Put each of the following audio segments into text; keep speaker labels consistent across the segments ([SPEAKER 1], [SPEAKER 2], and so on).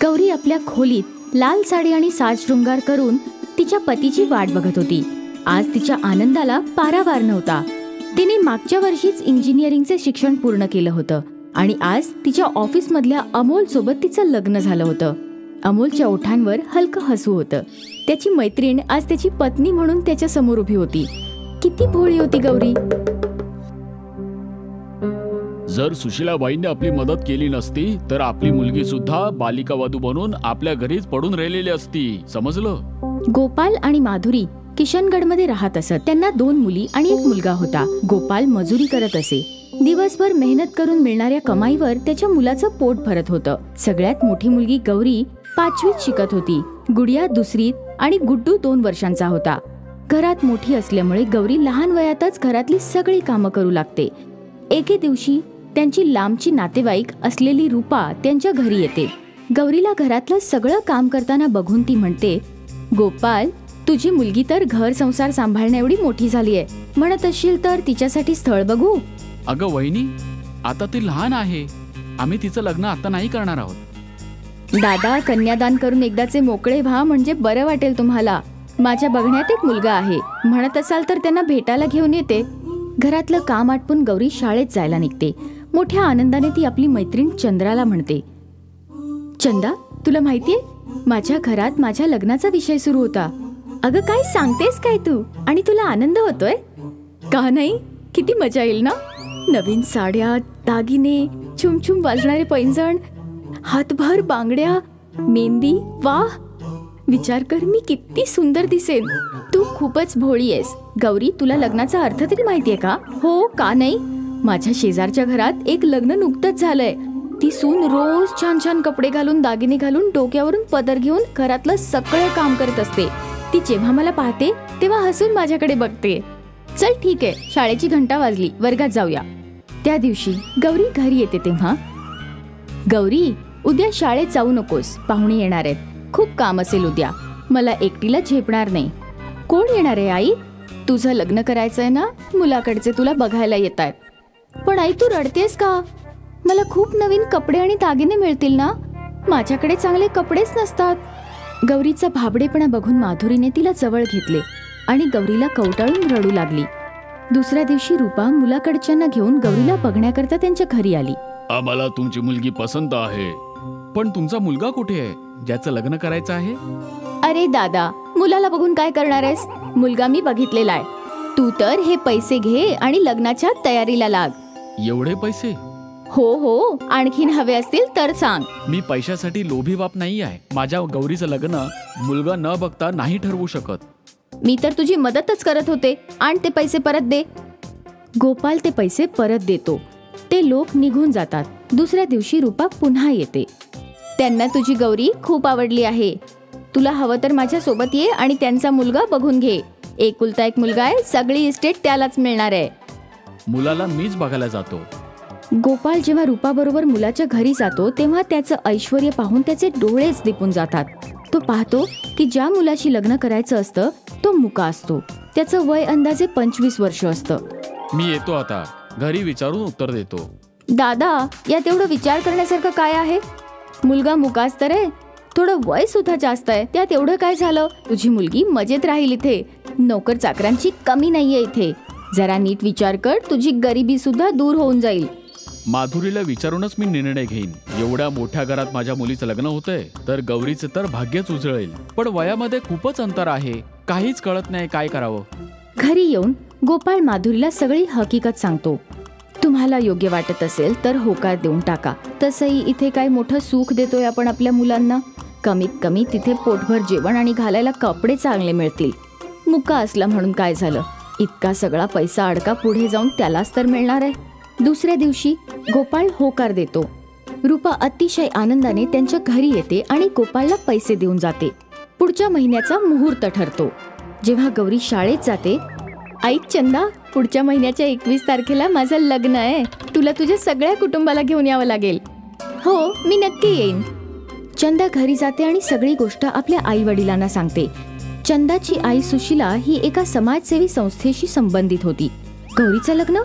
[SPEAKER 1] गौरी आपल्या खोलीत लाल साडी आणि साज शृंगार करून तिच्या पतीची वाट बघत होती. आज तिच्या आनंदाला पारावार नव्हता. तिने मागच्या वर्षीच इंजिनिअरिंगचे शिक्षण पूर्ण केलं होतं आणि आज तिच्या ऑफिसमधल्या अमोल सोबत तिचं लग्न झालं होतं. अमोलच्या ओठांवर हलकं हसू होतं. त्याची मैत्रीण आज त्याची पत्नी म्हणून त्याच्या समोर उभी होती. किती भोळी होती गौरी.
[SPEAKER 2] जर सुशीलाबाईंनी आपली मदत केली नसती तर आपली मुलगी सुद्धा बालिका वधू बनून आपल्या घरीच पडून राहिलेली असती. समजलं?
[SPEAKER 1] गोपाल आणि माधुरी किशनगडमध्ये राहत असत. त्यांना 2 मुली आणि 1 मुलगा होता. गोपाल मजुरी करत असे. दिवसभर मेहनत करून मिळणाऱ्या कमाईवर त्याच्या मुलाचं पोट भरत होतं. सगळ्यात मोठी मुलगी गौरी 5वीत शिकत होती. गुडिया 2रीत आणि गुड्डू 2 वर्षांचा होता. घरात मोठी असल्यामुळे गौरी लहान वयातच घरातली सगळी कामं करू लागते. एके दिवशी त्यांची लांबची नातेवाईक असलेली रूपा त्यांच्या घरी येते. गौरीला घरातलं सगळं काम करताना बघून ती म्हणते, गोपाल, तुझी मुलगी तर घर संसार सांभाळण्या एवढी मोठी झाली आहे. म्हणत असशील तर तिच्यासाठी स्थळ बघू.
[SPEAKER 2] अगं वहिनी, आता ती लहान आहे. आम्ही तिचं लग्न आता नाही करणार आहोत.
[SPEAKER 1] दादा, कन्यादान करून एकदाचे मोकळे व्हा, म्हणजे बरं वाटेल तुम्हाला. माझ्या बघण्यात एक मुलगा आहे. म्हणत असाल तर त्यांना भेटायला घेऊन येते. घरातलं काम आटपून गौरी शाळेत जायला निघते. मोठ्या आनंदाने ती आपली मैत्रीण चंद्राला म्हणते, चंदा, तुला माहितीये, माझ्या घरात माझ्या लग्नाचा विषय सुरू होता. अगं, काय सांगतेस काय तू? आणि तुला आनंद होतोय? का नाही? किती मजा येईल ना. नवीन साड्या, दागिने, छुमछुम वाजणारे पैंजण, हातभर बांगड्या, मेहंदी. वाह, विचार कर, मी किती सुंदर दिसेन. तू खूपच भोळी आहेस गौरी. तुला लग्नाचा अर्थ तरी माहितीये का? हो, का नाही? माझ्या शेजारच्या घरात एक लग्न नुकतंच झालंय. ती सून रोज छान छान कपडे घालून, दागिने घालून, डोक्यावरून पदर घेऊन घरातलं सगळं काम करत असते. ती जेव्हा मला पाहते तेव्हा हसून माझ्याकडे बघते. चल ठीक आहे, शाळेची घंटा वाजली, वर्गात जाऊया. त्या दिवशी गौरी घरी येते तेव्हा, गौरी, उद्या शाळेत जाऊ नकोस, पाहुणे येणार आहेत. खूप काम असेल उद्या. मला एकटीला झेपणार नाही. कोण येणार आहे आई? तुझं लग्न करायचंय ना, मुलाकडचे तुला बघायला येत आहेत. पण आई, तू रडतेस का? मला खूप नवीन कपडे आणि दागिने मिळतील ना. माझ्याकडे चांगले कपडेच नसतात. गौरीचा भाबडेपणा बघून माधुरीने तिला जवळ घेतले आणि गौरीला कवटाळून रडू लागली. दुसऱ्या दिवशी रूपा मुलाकडच्यांना घेऊन गौरीला बघण्याकरता त्यांच्या घरी आली.
[SPEAKER 2] आम्हाला तुमची मुलगी पसंत आहे, पण तुमचा मुलगा कुठे आहे ज्याचं लग्न करायचं आहे?
[SPEAKER 1] अरे दादा, मुलाला बघून काय करणार आहेस? मुलगा मी बघितलेला आहे. तू तर हे पैसे घे आणि लग्नाच्या तयारीला लाग.
[SPEAKER 2] एवढे पैसे?
[SPEAKER 1] हो हो, आणखीन हवे असतील तर सांग.
[SPEAKER 2] मी पैशासाठी लोभी बाप नाही आहे. माझ्या गौरीचं लग्न मुलगा न बघता नाही ठरवू शकत.
[SPEAKER 1] मी तर तुझी मदतच करत होते. आण ते पैसे परत दे. गोपाल ते पैसे परत देतो. ते लोक निघून जातात. दुसऱ्या दिवशी रूपा पुन्हा येते. त्यांना तुझी गौरी खूप आवडली आहे. तुला हवं तर माझ्या सोबत ये आणि त्यांचा मुलगा बघून घे. एकुलता एक मुलगा आहे, सगळी इस्टेट त्यालाच मिळणार आहे.
[SPEAKER 2] मुलाला मीच बघायला जातो.
[SPEAKER 1] गोपाल जेव्हा रूपाबरोबर मुलाच्या घरी जातो तेव्हा त्याचं ऐश्वर्य पाहून त्याचे डोळेच दिपून जातात. तो पाहतो की ज्या मुलाशी लग्न करायचं असतं तो मुका असतो. त्याचं वय अंदाजे 25 वर्ष असतं.
[SPEAKER 2] मी येतो आता. घरी विचारून उत्तर देतो.
[SPEAKER 1] दादा, यात एवढं विचार करण्यासारखं काय आहे? मुलगा मुकाच तर आहे, थोडं वय सुद्धा जास्त आहे. त्यात एवढं काय झालं? तुझी मुलगी मजेत राहील इथे. नोकर चाकरांची कमी नाहीये इथे. जरा नीट विचार कर, तुझी गरिबी सुद्धा दूर होऊन जाईल.
[SPEAKER 2] माधुरीला विचारूनच मी निर्णय घेईन. एवढ्या मोठ्या घरात माझ्या मुलीचं लग्न होतंय तर गौरीचं तर भाग्यच उजळेल. पण वयामध्ये खूपच अंतर आहे. काहीच कळत नाही काय करावं.
[SPEAKER 1] घरी येऊन गोपाळ माधुरीला सगळी हकीकत सांगतो. तुम्हाला योग्य वाटत असेल तर होकार देऊन टाका. तसंही इथे काय मोठं सुख देतोय आपण आपल्या मुलांना. कमीत कमी तिथे पोटभर जेवण आणि घालायला कपडे चांगले मिळतील. मुका असला म्हणून काय झालं? इतका सगळा पैसा अडका पुढे जाऊन त्यालाच तर मिळणार आहे. दुसऱ्या दिवशी गोपाळ होकार देतो. रूपा अतिशय आनंदाने त्यांच्या घरी येते आणि गोपाळला पैसे देऊन जाते. पुढच्या महिन्याचा मुहूर्त ठरतो. जेव्हा गौरी शाळेत जाते, ऐक चंदा, पुढच्या महिन्याच्या 21 तारखेला माझं लग्न आहे. तुला तुझ्या सगळ्या कुटुंबाला घेऊन यावं लागेल. हो, मी नक्की येईन. चंदा घरी जाते आणि सगळी गोष्ट आपल्या आई वडिलांना सांगते. चंदाची आई सुशीला ही एका समाजसेवी संस्थेशी संबंधित होती. गौरीचं लग्न?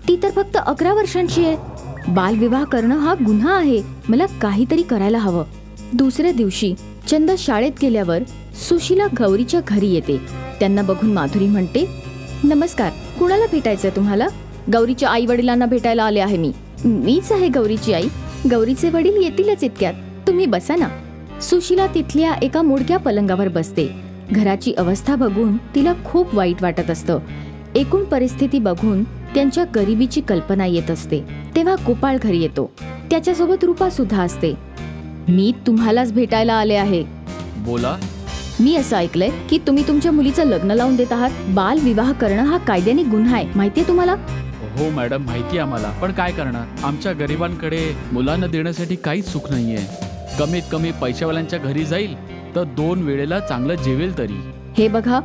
[SPEAKER 1] ती तर फक्त 11 वर्षांची आहे. बालविवाह करणं हा गुन्हा आहे. मला काहीतरी करायला हवं. दुसऱ्या दिवशी चंदा शाळेत गेल्यावर सुशीला गौरीच्या घरी येते. त्यांना बघून माधुरी म्हणते, नमस्कार, कुणाला भेटायचंय तुम्हाला? गौरीच्या आई वडिलांना भेटायला आले आहे मी. मीच आहे गौरीची आई. गौरीचे वडील येतीलच इतक्यात, तुम्ही बसा ना. सुशीला तिथल्या एका मोडक्या पलंगावर बसते. घराची अवस्था बघून तिला खूप वाईट वाटत असतं. एकूण परिस्थिती बघून त्यांच्या गरिबीची कल्पना येत असते. तेव्हा गोपाळ घरी येतो. त्याच्यासोबत रूपा सुद्धा असते. मी तुम्हालाच भेटायला आले आहे.
[SPEAKER 2] बोला.
[SPEAKER 1] मी असं ऐकलंय की तुम्ही तुमच्या मुलीचं लग्न लावून देत आहात. बालविवाह करणं हा कायद्याने गुन्हा आहे, माहितीये तुम्हाला?
[SPEAKER 2] हो मॅडम, माहिती आम्हाला. पण काय करणार, आमच्या गरिबांकडे मुलांना देण्यासाठी काहीच सुख नाहीये. कमीत कमी पैशावाल्यांच्या घरी जाईल तर 2 वेळेला चांगलं जेवेल तरी.
[SPEAKER 1] हे बघा,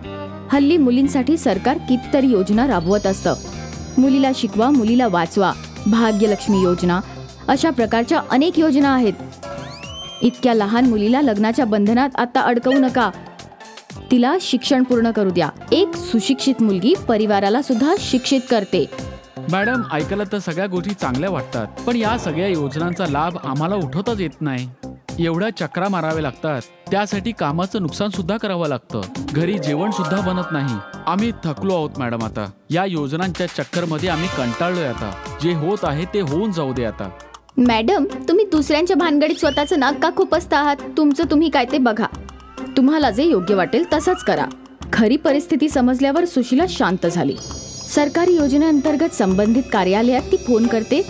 [SPEAKER 1] हल्ली मुलींसाठी सरकार कितीतरी योजना राबवत असतं. मुलीला शिकवा, मुलीला वाचवा, भाग्यलक्ष्मी योजना, अशा प्रकारच्या अनेक योजना आहेत. इतक्या लहान मुलीला लग्नाच्या बंधनात आता अडकवू नका. तिला शिक्षण पूर्ण करू द्या. एक सुशिक्षित मुलगी परिवाराला सुद्धा शिक्षित करते.
[SPEAKER 2] मॅडम, ऐकायला तर सगळ्या गोष्टी चांगल्या वाटतात, पण या सगळ्या योजनांचा लाभ आम्हाला उठवताच येत नाही. एवढ्या चक्रा माराव्या लागतात, त्यासाठी कामाचं नुकसान सुद्धा करावं लागतं. घरी जेवण सुद्धा बनत नाही. आम्ही थकलो आहोत मॅडम. आता या योजनांच्या चक्करमध्ये आम्ही कंटाळलोय. आता जे होत आहे ते होऊन जाऊ दे आता.
[SPEAKER 1] मॅडम, तुम्ही दुसऱ्यांच्या भानगडीत स्वतःचं नाक का खुपसता आहात? तुमचं तुम्ही काय ते बघा. तुम्हाला जे योग्य वाटेल तसंच करा. खरी परिस्थिती समजल्यावर सुशीला शांत झाली. सरकारी योजनेअंतर्गत संबंधित कार्यालयात ती फोन करते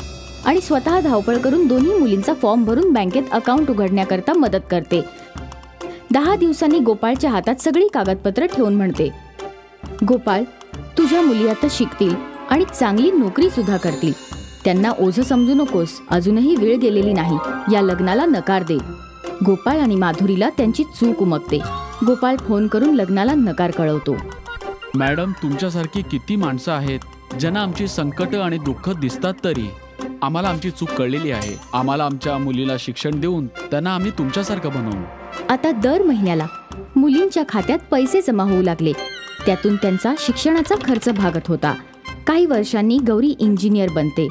[SPEAKER 1] आणि स्वतः धावपळ करून दोन्ही मुलींचा फॉर्म भरून बँकेत अकाउंट उघडण्याकरता मदत करते. 10 दिवसांनी गोपाळच्या हातात सगळी कागदपत्र ठेवून म्हणते, गोपाळ, तुझ्या मुली आता शिकतील आणि चांगली नोकरी सुद्धा करतील. त्यांना ओझं समजू नकोस. अजूनही वेळ गेलेली नाही. या लग्नाला नकार दे. गोपाळ आणि माधुरीला त्यांची चूक उमगते. गोपाळ फोन करून लग्नाला नकार कळवतो.
[SPEAKER 2] मॅडम, तुमच्यासारखी किती माणसं आहेत ज्यांना आमची संकट आणि दुःख दिसतात, तरी आम्हाला आमची चूक कळलेली आहे. आम्हाला आमच्या मुलीला शिक्षण देऊन त्यांना आम्ही तुमच्यासारखं बनवू.
[SPEAKER 1] आता दर महिन्याला मुलींच्या खात्यात पैसे जमा होऊ लागले. त्यातून त्यांचा शिक्षणाचा खर्च भागत होता. काही वर्षांनी गौरी इंजिनियर बनते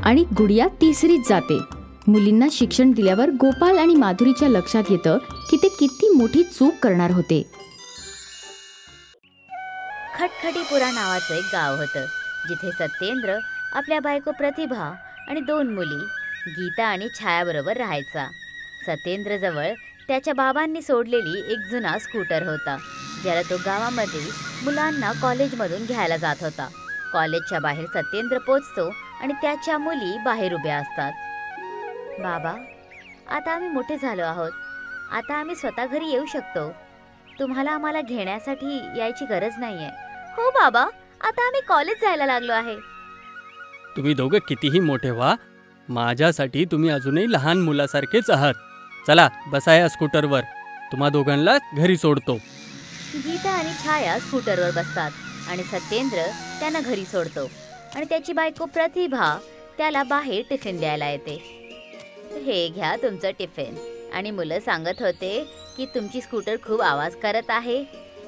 [SPEAKER 1] आणि गुडिया 3रीत जाते. मुलींना शिक्षण दिल्यावर गोपाळ आणि माधुरीच्या लक्षात येतं की ते किती मोठी चूक करणार होते.
[SPEAKER 3] खटखटीपुरा नावाचं एक गाव होतं, जिथे सत्येंद्र आपल्या बायको प्रतिभा आणि 2 मुली गीता आणि छायाबरोबर राहायचा. सत्येंद्रजवळ त्याच्या बाबांनी सोडलेली एक जुना स्कूटर होता, ज्याला तो गावामध्ये मुलांना कॉलेजमधून घ्यायला जात होता. कॉलेजच्या बाहेर सत्येंद्र पोचतो आणि त्याच्या मुली बाहेर उभ्या असतात. बाबा, आता आम्ही मोठे झालो आहोत. आता आम्ही स्वतः घरी येऊ शकतो. तुम्हाला आम्हाला घेण्यासाठी यायची गरज नाहीये. हो बाबा, आता आम्ही कॉलेज जायला लागलो आहे.
[SPEAKER 4] तुम्ही दोघं कितीही मोठे व्हा, माझ्यासाठी तुम्ही अजूनही लहान मुलासारखेच आहात. चला, बसा या स्कूटरवर. तुम्हा दोघांना घरी सोडतो.
[SPEAKER 3] गीता आणि छाया स्कूटरवर बसतात आणि सत्येंद्र त्यांना घरी सोडतो आणि त्याची बायको प्रतिभा त्याला बाहेर टिफिन द्यायला येते. हे घ्या तुमचं टिफिन. आणि मुलं सांगत होते की तुमची स्कूटर खूप आवाज करत आहे.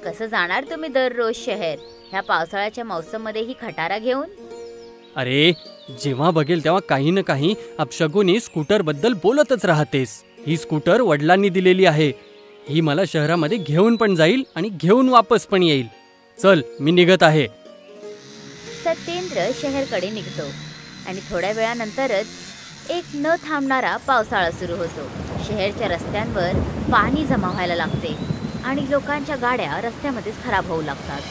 [SPEAKER 3] कसं जाणार तुम्ही दररोज शहर, ह्या पावसाळ्याच्या मौसममध्ये ही खटारा घेऊन?
[SPEAKER 4] अरे, जेव्हा बघेल तेव्हा काही ना काही अपशकुनी स्कूटर बद्दल बोलतच राहतेस. ही स्कूटर वडिलांनी दिलेली आहे. ही मला शहरामध्ये घेऊन पण जाईल आणि घेऊन वापस पण येईल. चल, मी निघत आहे.
[SPEAKER 3] सत्येंद्र शहरकडे निघतो आणि थोड्या वेळानंतरच एक न थांबणारा पावसाळा सुरू होतो. शहरच्या रस्त्यांवर पाणी जमा व्हायला लागते आणि लोकांच्या गाड्या रस्त्यामध्येच खराब होऊ लागतात.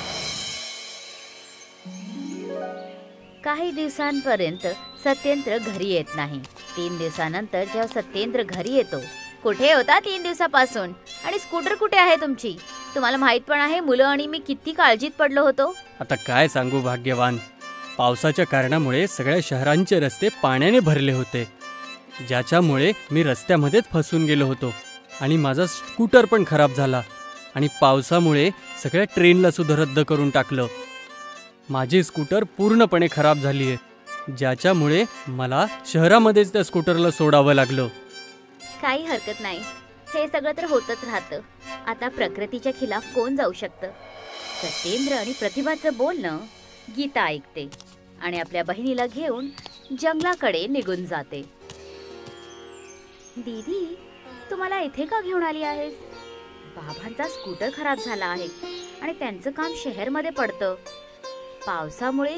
[SPEAKER 3] काही दिवसांपर्यंत सत्येंद्र घरी येत नाही. 3 दिवसानंतर जेव्हा सत्येंद्र घरी येतो, कुठे होता 3 दिवसापासून? आणि स्कूटर कुठे आहे तुमची? तुम्हाला माहित पण आहे मुलं आणि मी किती काळजीत पडलो होतो.
[SPEAKER 4] आता काय सांगू भाग्यवान, पावसाच्या कारणामुळे सगळ्या शहरांचे रस्ते पाण्याने भरले होते, ज्याच्यामुळे मी रस्त्यामध्येच फसून गेलो होतो आणि माझा स्कूटर पण खराब झाला. आणि पावसामुळे सगळ्या ट्रेनला सुद्धा रद्द करून टाकलं. माझी स्कूटर पूर्णपणे खराब झाली आहे, ज्याच्यामुळे मला शहरामध्येच त्या स्कूटरला सोडावं लागलं.
[SPEAKER 3] काही हरकत नाही, हे सगळं तर होतच राहतं. आता प्रकृतीच्या खिलाफ कोण जाऊ शकतं? सत्येंद्र आणि प्रतिभाचं बोलणं गीता ऐकते आणि आपल्या बहिणीला घेऊन जंगलाकडे निघून जाते. दीदी, तू मला इथे का घेऊन आली आहेस? बाबांचा स्कूटर खराब झाला आहे आणि त्यांचं काम शहरमध्ये पडतं. पावसामुळे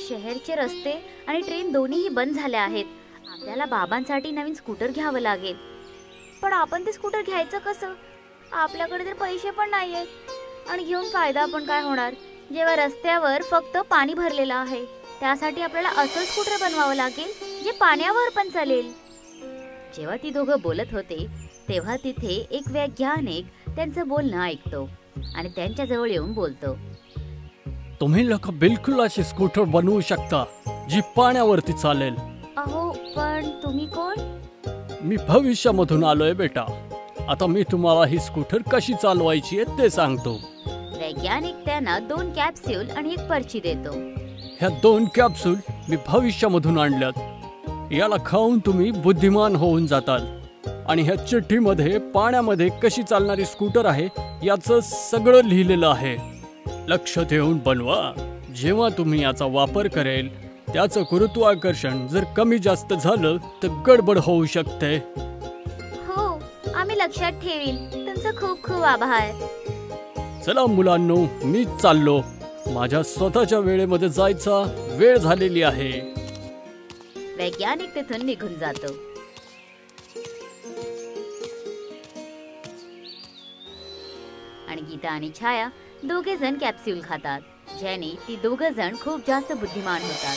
[SPEAKER 3] शहरचे रस्ते आणि ट्रेन दोन्हीही बंद झाले आहेत. आपल्याला बाबांसाठी नवीन स्कूटर घ्यावं लागेल. पण आपण ते स्कूटर घ्यायचं कसं? आपल्याकडे तर पैसे पण नाहीयेत आणि घेऊन फायदा पण काय होणार जेव्हा रस्त्यावर फक्त पाणी भरलेलं आहे. त्यासाठी आपल्याला असं स्कूटर बनवावं लागेल जे पाण्यावर पण चालेल. जेव्हा ती दोघं बोलत होते तेव्हा तिथे एक वैज्ञानिक त्यांचं बोलणं ऐकतो आणि त्यांच्या जवळ येऊन बोलतो.
[SPEAKER 4] तुम्ही लोक बिलकुल अशी स्कूटर बनवू शकता जी पाण्यावरती चालेल.
[SPEAKER 3] अहो, पण तुम्ही कोण?
[SPEAKER 4] मी भविष्यामधून आलोय बेटा. आता मी तुम्हाला ही स्कूटर कशी चालवायची आहे ते सांगतो.
[SPEAKER 3] वैज्ञानिक त्यांना 2 कॅप्सूल आणि एक पर्ची देतो.
[SPEAKER 4] ह्या 2 कॅप्सूल मी भविष्यामधून आणल्यात. याला खाऊन तुम्ही बुद्धिमान होऊन जाताल. आणि ह्या चिठ्ठीमध्ये पाण्यामध्ये कशी चालणारी स्कूटर आहे याचं सगळं लिहिलेलं आहे. लक्ष देऊन बनवा. जेव्हा तुम्ही याचा वापर करेल त्याचं गुरुत्वाकर्षण जर कमी जास्त झालं तर गडबड होऊ शकते.
[SPEAKER 3] हो, आम्ही लक्षात ठेवील. तुमचं खूप खूप आभार.
[SPEAKER 4] चला मुलांनो, मी चाललो. माझ्या स्वतःच्या वेळेमध्ये जायचा वेळ झालेली आहे.
[SPEAKER 3] वैज्ञानिक तिथून निघून जातो. आणि गीता आणि छाया दोघे जण कॅप्सूल खातात, ज्याने ती दोघं जण खूप जास्त बुद्धिमान होतात.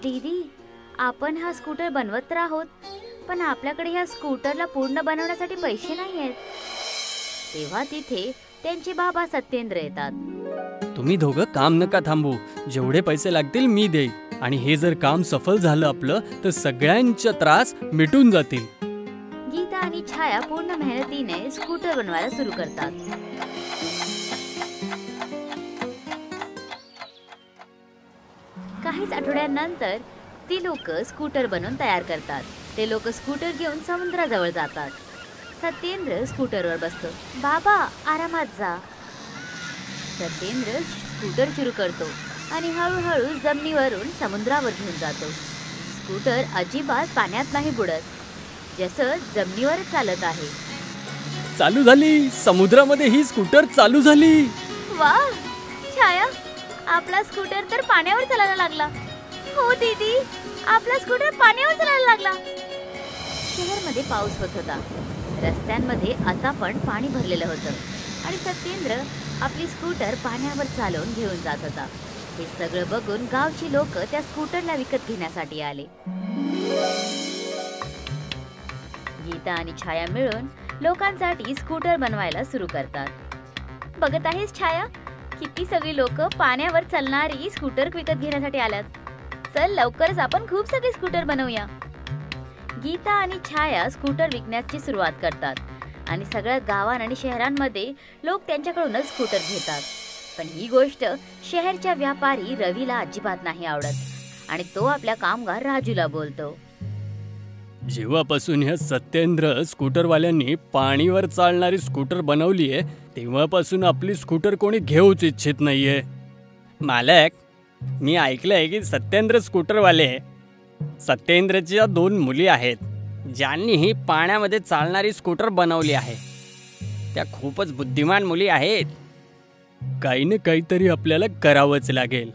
[SPEAKER 3] दीदी, आपण हा स्कूटर बनवत तर आहोत, पण आपल्याकडे ह्या स्कूटरला पूर्ण बनवण्यासाठी पैसे नाही आहेत. तेव्हा तिथे त्यांचे बाबा सत्येंद्र येतात.
[SPEAKER 4] तुम्ही दोघं काम नका थांबू. जेवढे पैसे लागतील मी देईन. आणि हे जर काम सफल झालं आपलं तर सगळ्यांचे त्रास मिटून जातील.
[SPEAKER 3] गीता आणि छाया पूर्ण मेहनतीने स्कूटर बनवायला सुरू करतात. काहीच आठवड्यांनंतर ती लोक स्कूटर बनवून तयार करतात. ते लोक स्कूटर घेऊन समुद्राजवळ जातात. सत्येंद्र स्कूटरवर बसतो. बाबा, आरामात जा. सत्येंद्र स्कूटर सुरू करतो आणि हळूहळू जमिनीवरून समुद्रावर घेऊन जातो. स्कूटर अजिबात पाण्यात नाही बुडत, जसं जमिनीवर चालत आहे.
[SPEAKER 4] चालू झाली. समुद्रामध्ये ही स्कूटर चालू झाली.
[SPEAKER 3] वा छाया, आपला स्कूटर तर पाण्यावर चालायला लागला. हो दीदी, आपला स्कूटर पाण्यावर चालायला लागला. शहरमध्ये पाऊस होत होता. रस्त्यांमध्ये आता पण पाणी भरलेलं होतं आणि सत्येंद्र आपली स्कूटर पाण्यावर चालवून घेऊन जात होता. हे सगळं बघून गावची लोक त्या स्कूटरला विकत घेण्यासाठी आले. गीता आणि छाया मिळून लोकांसाठी स्कूटर बनवायला सुरू करतात. बघत आहेस छाया, किती सगळी लोक पाण्यावर चालणारी स्कूटर विकत घेण्यासाठी आल्यात. चल लवकरच आपण खूप सगळे स्कूटर बनवूया. गीता आणि छाया स्कूटर विकण्याची सुरुवात करतात आणि सगळ्या गावां आणि शहरांमध्ये लोक त्यांच्याकडूनच स्कूटर घेतात. पण ही गोष्ट शहरच्या व्यापारी रवीला अजिबात नाही आवडत आणि तो आपल्या कामगार राजूला बोलतो.
[SPEAKER 4] जेव्हापासून ह्या सत्येंद्र स्कूटरवाल्यांनी पाणीवर चालणारी स्कूटर बनवलीये तेव्हापासून आपली स्कूटर कोणी घेऊच इच्छित नाहीये. मालक, मी ऐकलंय की सत्येंद्र स्कूटरवाले, सत्येंद्रच्या 2 मुली आहेत ज्यांनी ही पाण्यामध्ये चालणारी स्कूटर बनवली आहे. त्या खूपच बुद्धिमान मुली आहेत. काही ना काहीतरी आपल्याला करावंच लागेल,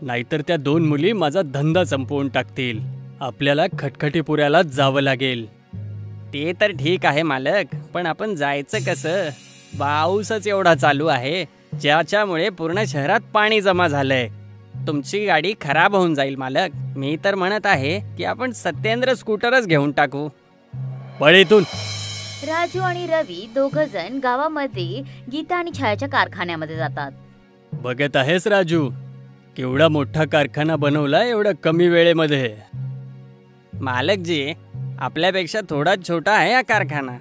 [SPEAKER 4] नाहीतर त्या 2 मुली माझा धंदा संपवून टाकतील. आपल्याला खटखटीपुऱ्याला जावं लागेल. ते तर ठीक आहे मालक, पण आपण जायचं कसं? पाऊसच एवढा चालू आहे ज्याच्यामुळे पूर्ण शहरात पाणी जमा झालंय. तुमची गाडी खराब होऊन जाईल मालक. मी तर म्हणत आहे की आपण सत्येंद्र स्कूटरच घेऊन टाकू. पळीतून.
[SPEAKER 3] राजू आणि रवी दोघं जण गावामध्ये गीता आणि छायाच्या कारखान्यामध्ये जातात.
[SPEAKER 4] बघत आहेस राजू, केवढा मोठा कारखाना बनवला एवढ्या कमी वेळेमध्ये. मालकजी, आपल्यापेक्षा थोडा छोटा आहे हा कारखाना.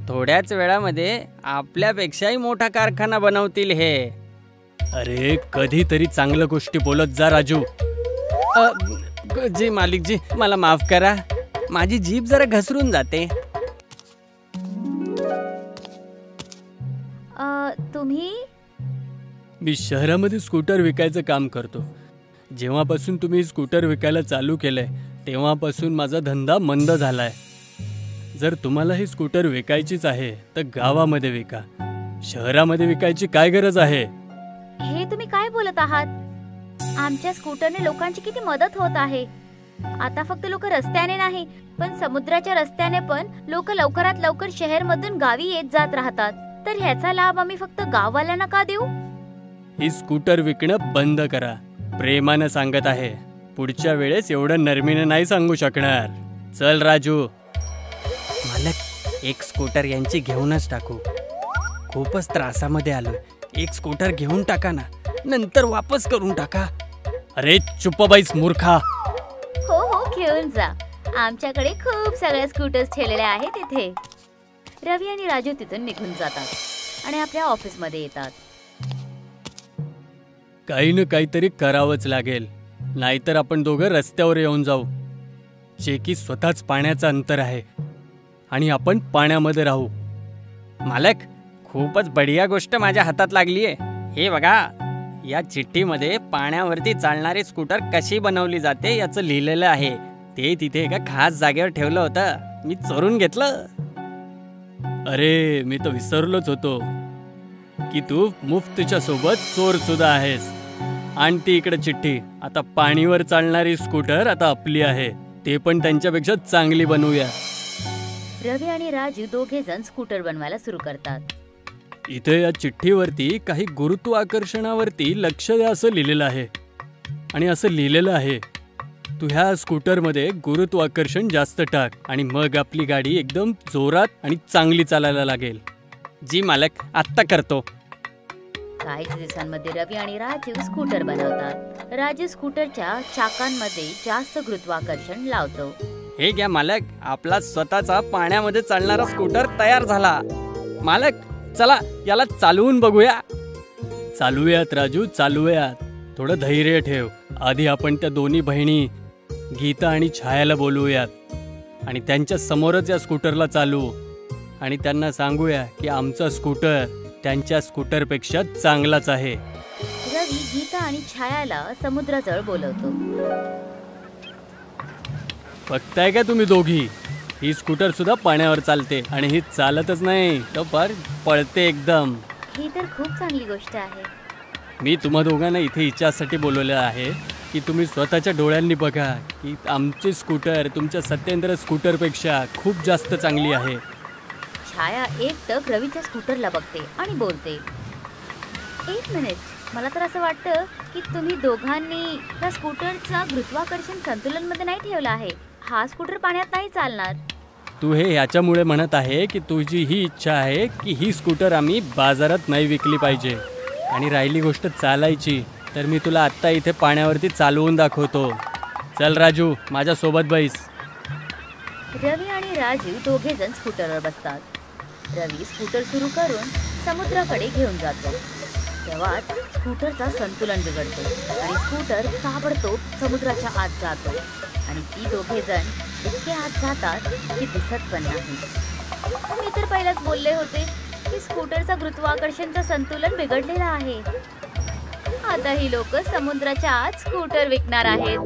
[SPEAKER 4] थोड्याच वेळामध्ये आपल्यापेक्षाही मोठा कारखाना बनवतील हे. अरे कधीतरी चांगल्या गोष्टी बोलत जा राजू. जी मालिकजी, मला माफ करा, माझी जीभ जरा घसरून जाते.
[SPEAKER 3] तुम्ही?
[SPEAKER 4] मी शहरामध्ये स्कूटर विकायचं काम करतो. जेव्हापासून तुम्ही स्कूटर विकायला चालू केलंय तेव्हापासून माझा धंदा मंद झालाय. जर तुम्हाला ही स्कूटर विकायचीच आहे तर गावामध्ये विका. शहरामध्ये विकायची काय गरज आहे?
[SPEAKER 3] हे तुम्ही काय बोलत आहात? आमच्या स्कूटरने लोकांची किती मदत होत आहे. आता फक्त लोक रस्त्याने नाही पण समुद्राच्या रस्त्याने पण लोक लवकरात लवकर शहर मधून गावी येत जात राहतात. तर ह्याचा लाभ आम्ही फक्त गाववाल्यांना का देऊ?
[SPEAKER 4] ही स्कूटर विकणं बंद करा. प्रेमानं सांगत आहे. पुढच्या वेळेस एवढं नरमीनं नाही सांगू शकणार. चल राजू.
[SPEAKER 5] मालक, एक स्कूटर यांची घेऊनच टाकू. खूपच त्रासामध्ये आलोय. एक स्कूटर घेऊन टाका ना, नंतर वापस करून टाका.
[SPEAKER 4] अरे चुप बाईस मूर्खा.
[SPEAKER 3] हो हो, घेऊन जा. आमच्याकडे खूप सगळ्या स्कूटर्स ठेवलेल्या आहेत इथे. रवी आणि राजू तिथून निघून जातात आणि आपल्या ऑफिसमध्ये येतात.
[SPEAKER 4] काही ना काहीतरी करावंच लागेल, नाहीतर आपण दोघं रस्त्यावर येऊन जाऊ. जे की स्वतःच पाण्याचं अंतर आहे आणि आपण पाण्यामध्ये राहू.
[SPEAKER 5] मालक, खूपच बढिया गोष्ट माझ्या हातात लागली आहे. हे बघा, या चिठ्ठीमध्ये पाण्यावरती चालणारी स्कूटर कशी बनवली जाते याचं लिहिलेलं आहे. ते तिथे एका खास जागेवर ठेवलं होतं. मी चोरून घेतलं.
[SPEAKER 4] अरे मी तर विसरलोच होतो की तू मुफ्तच्या सोबत चोर सुद्धा आहेस. आणि ती इकडे चिठ्ठी. आता पाणीवर चालणारी स्कूटर आता आपली आहे, ते पण त्यांच्यापेक्षा चांगली बनवूया.
[SPEAKER 3] रवी आणि राजू दोघे जण स्कूटर बनवायला सुरू करतात.
[SPEAKER 4] इथे या चिठ्ठीवरती काही गुरुत्वाकर्षणावरती लक्ष द्या असं लिहिलेलं आहे. आणि असं लिहिलेलं आहे, तू ह्या स्कूटरमध्ये गुरुत्वाकर्षण जास्त टाक आणि मग आपली गाडी एकदम जोरात आणि चांगली चालायला लागेल.
[SPEAKER 5] जी मालक, आत्ता करतो.
[SPEAKER 3] काही दिवसांमध्ये रवी आणि राजू स्कूटर बनवतात. राजू स्कूटरच्या चाकांमध्ये जास्त गुरुत्वाकर्षण लावतो.
[SPEAKER 5] हे घ्या मालक, आपला स्वतःचा पाण्यामध्ये चालणारा स्कूटर तयार झाला. मालक, चला याला चालवून बघूया.
[SPEAKER 4] चालूयात राजू, चालूयात. थोडं धैर्य ठेव. आधी आपण त्या दोन्ही बहिणी गीता आणि छायाला बोलवूयात आणि त्यांच्या समोरच या स्कूटरला चालवू आणि त्यांना सांगूया की आमचा स्कूटर त्यांच्या स्कूटरपेक्षा चांगलाच आहे.
[SPEAKER 3] रवी गीता आणि छायाला समुद्राजवळ बोलवतो.
[SPEAKER 4] बघताय का तुम्ही दोघी, ही स्कूटर सुद्धा पाण्यावर चालते आणि ही चालतच नाही तर फार पळते एकदम.
[SPEAKER 3] ही तर खूप चांगली गोष्ट आहे.
[SPEAKER 4] मी तुम्हा दोघांना इथे हिच्यासाठी बोलवलं आहे की तुम्ही स्वतःच्या डोळ्यांनी बघा की आमची स्कूटर तुमच्या सत्येंद्र स्कूटरपेक्षा खूप जास्त चांगली आहे.
[SPEAKER 3] छाया एकटक रवीच्या स्कूटरला बघते आणि बोलते, एक मिनिट, मला तर असं वाटतं की तुम्ही दोघांनी या स्कूटरचा गुरुत्वाकर्षण संतुलनमध्ये नाही ठेवला आहे. हा स्कूटर पाण्यात नाही चालणार.
[SPEAKER 4] तू हे ह्याच्यामुळे म्हणत आहे की तुझी ही इच्छा आहे की ही स्कूटर आम्ही बाजारात नाही विकली पाहिजे. आणि राहिली गोष्ट चालायची, तर मी तुला आत्ता इथे पाण्यावरती चालवून दाखवतो. चल राजू, माझ्यासोबत बैस.
[SPEAKER 3] रवी आणि राजू दोघे जण स्कूटरवर बसतात. रवी स्कूटर सुरू करून समुद्राकडे घेऊन जातो. तेव्हाच स्कूटरचा संतुलन बिघडतो आणि स्कूटर ताबडतोब समुद्राच्या आत जातो आणि ती दोघे जण इतके आत जातात की दिसत पण नाही. मी तर पहिलाच बोलले होते की स्कूटरचा गुरुत्वाकर्षणचं संतुलन बिघडलेलं आहे. आता ही लोक समुद्राच्या आत स्कूटर विकणार आहेत.